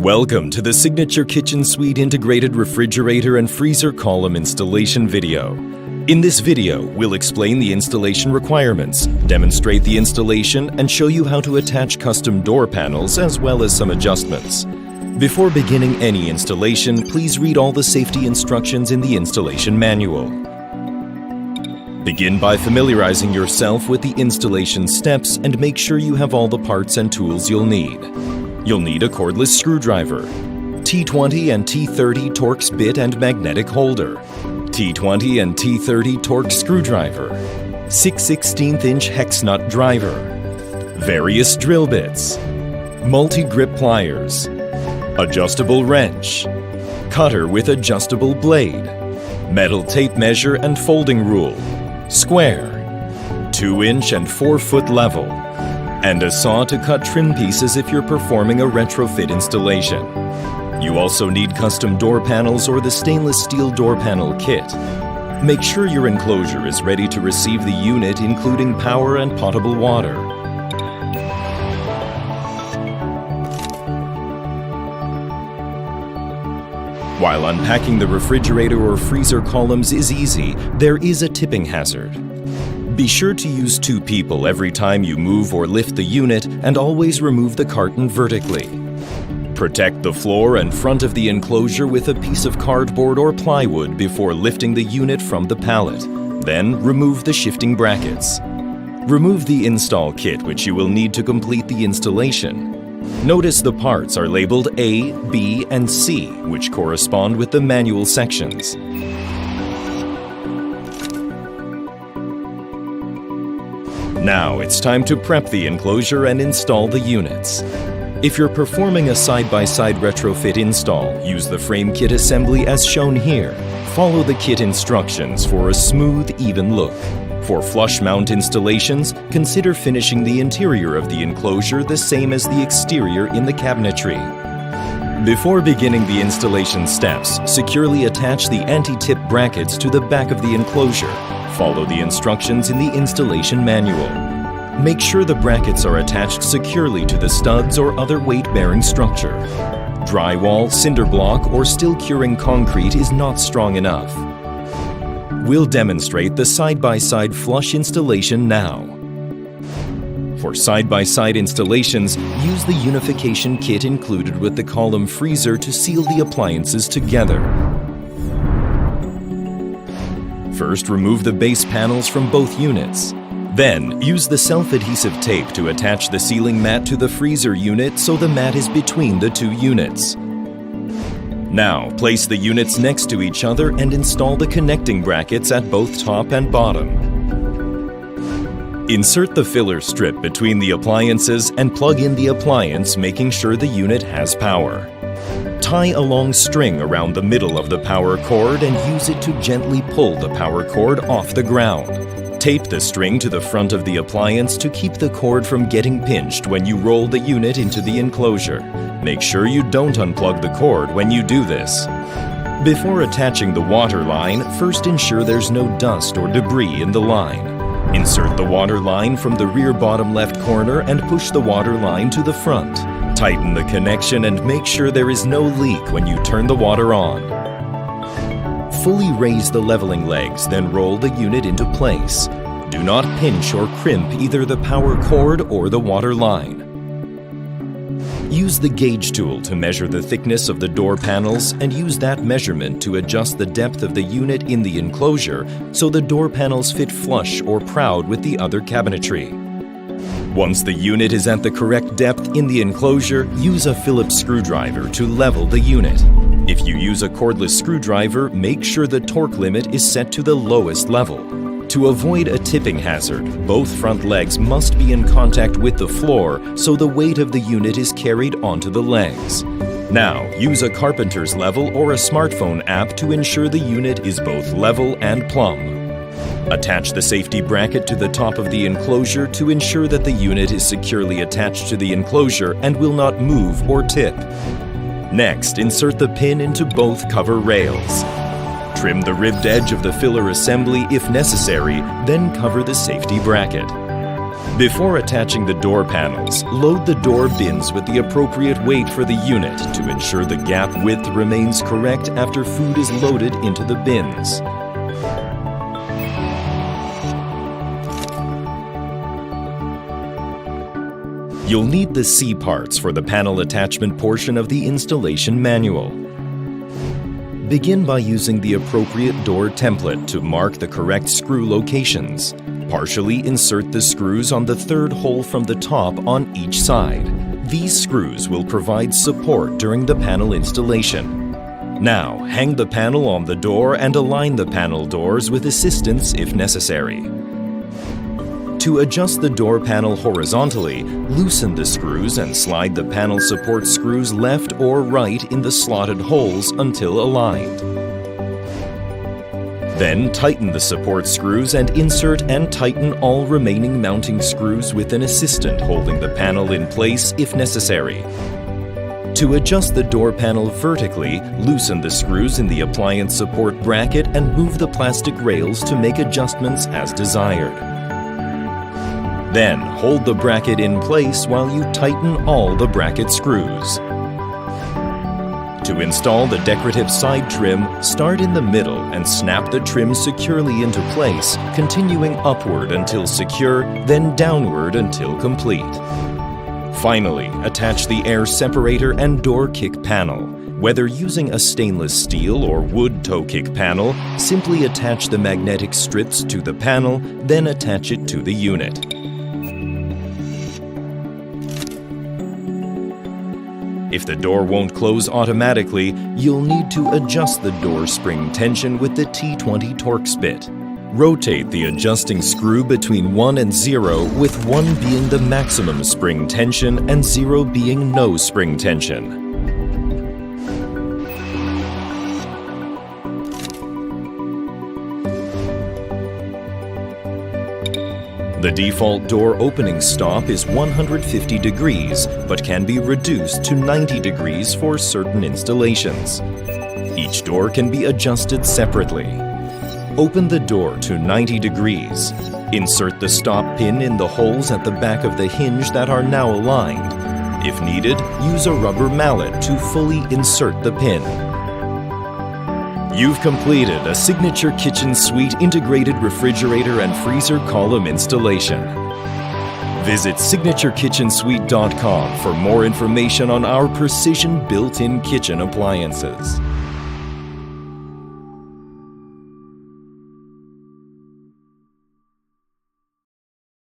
Welcome to the Signature Kitchen Suite Integrated Refrigerator and Freezer Column installation video. In this video, we'll explain the installation requirements, demonstrate the installation, and show you how to attach custom door panels as well as some adjustments. Before beginning any installation, please read all the safety instructions in the installation manual. Begin by familiarizing yourself with the installation steps and make sure you have all the parts and tools you'll need. You'll need a cordless screwdriver, T20 and T30 Torx bit and magnetic holder, T20 and T30 Torx screwdriver, 6/16" hex nut driver, various drill bits, multi-grip pliers, adjustable wrench, cutter with adjustable blade, metal tape measure and folding rule, square, 2-inch and 4-foot level, and a saw to cut trim pieces if you're performing a retrofit installation. You also need custom door panels or the stainless steel door panel kit. Make sure your enclosure is ready to receive the unit, including power and potable water. While unpacking the refrigerator or freezer columns is easy, there is a tipping hazard. Be sure to use 2 people every time you move or lift the unit, and always remove the carton vertically. Protect the floor and front of the enclosure with a piece of cardboard or plywood before lifting the unit from the pallet. Then remove the shifting brackets. Remove the install kit, which you will need to complete the installation. Notice the parts are labeled A, B, and C, which correspond with the manual sections. Now it's time to prep the enclosure and install the units. If you're performing a side-by-side retrofit install, use the frame kit assembly as shown here. Follow the kit instructions for a smooth, even look. For flush mount installations, consider finishing the interior of the enclosure the same as the exterior in the cabinetry. Before beginning the installation steps, securely attach the anti-tip brackets to the back of the enclosure. Follow the instructions in the installation manual. Make sure the brackets are attached securely to the studs or other weight-bearing structure. Drywall, cinder block, or still curing concrete is not strong enough. We'll demonstrate the side-by-side flush installation now. For side-by-side installations, use the unification kit included with the column freezer to seal the appliances together. First, remove the base panels from both units. Then, use the self-adhesive tape to attach the sealing mat to the freezer unit so the mat is between the 2 units. Now, place the units next to each other and install the connecting brackets at both top and bottom. Insert the filler strip between the appliances and plug in the appliance, making sure the unit has power. Tie a long string around the middle of the power cord and use it to gently pull the power cord off the ground. Tape the string to the front of the appliance to keep the cord from getting pinched when you roll the unit into the enclosure. Make sure you don't unplug the cord when you do this. Before attaching the water line, first ensure there's no dust or debris in the line. Insert the water line from the rear bottom left corner and push the water line to the front. Tighten the connection and make sure there is no leak when you turn the water on. Fully raise the leveling legs, then roll the unit into place. Do not pinch or crimp either the power cord or the water line. Use the gauge tool to measure the thickness of the door panels and use that measurement to adjust the depth of the unit in the enclosure so the door panels fit flush or proud with the other cabinetry. Once the unit is at the correct depth in the enclosure, use a Phillips screwdriver to level the unit. If you use a cordless screwdriver, make sure the torque limit is set to the lowest level. To avoid a tipping hazard, both front legs must be in contact with the floor so the weight of the unit is carried onto the legs. Now, use a carpenter's level or a smartphone app to ensure the unit is both level and plumb. Attach the safety bracket to the top of the enclosure to ensure that the unit is securely attached to the enclosure and will not move or tip. Next, insert the pin into both cover rails. Trim the ribbed edge of the filler assembly if necessary, then cover the safety bracket. Before attaching the door panels, load the door bins with the appropriate weight for the unit to ensure the gap width remains correct after food is loaded into the bins. You'll need the C parts for the panel attachment portion of the installation manual. Begin by using the appropriate door template to mark the correct screw locations. Partially insert the screws on the third hole from the top on each side. These screws will provide support during the panel installation. Now, hang the panel on the door and align the panel doors with assistance if necessary. To adjust the door panel horizontally, loosen the screws and slide the panel support screws left or right in the slotted holes until aligned. Then tighten the support screws and insert and tighten all remaining mounting screws with an assistant holding the panel in place if necessary. To adjust the door panel vertically, loosen the screws in the appliance support bracket and move the plastic rails to make adjustments as desired. Then hold the bracket in place while you tighten all the bracket screws. To install the decorative side trim, start in the middle and snap the trim securely into place, continuing upward until secure, then downward until complete. Finally, attach the air separator and door kick panel. Whether using a stainless steel or wood toe kick panel, simply attach the magnetic strips to the panel, then attach it to the unit. If the door won't close automatically, you'll need to adjust the door spring tension with the T20 Torx bit. Rotate the adjusting screw between 1 and 0, with 1 being the maximum spring tension and 0 being no spring tension. The default door opening stop is 150 degrees, but can be reduced to 90 degrees for certain installations. Each door can be adjusted separately. Open the door to 90 degrees. Insert the stop pin in the holes at the back of the hinge that are now aligned. If needed, use a rubber mallet to fully insert the pin. You've completed a Signature Kitchen Suite integrated refrigerator and freezer column installation. Visit signaturekitchensuite.com for more information on our precision built-in kitchen appliances.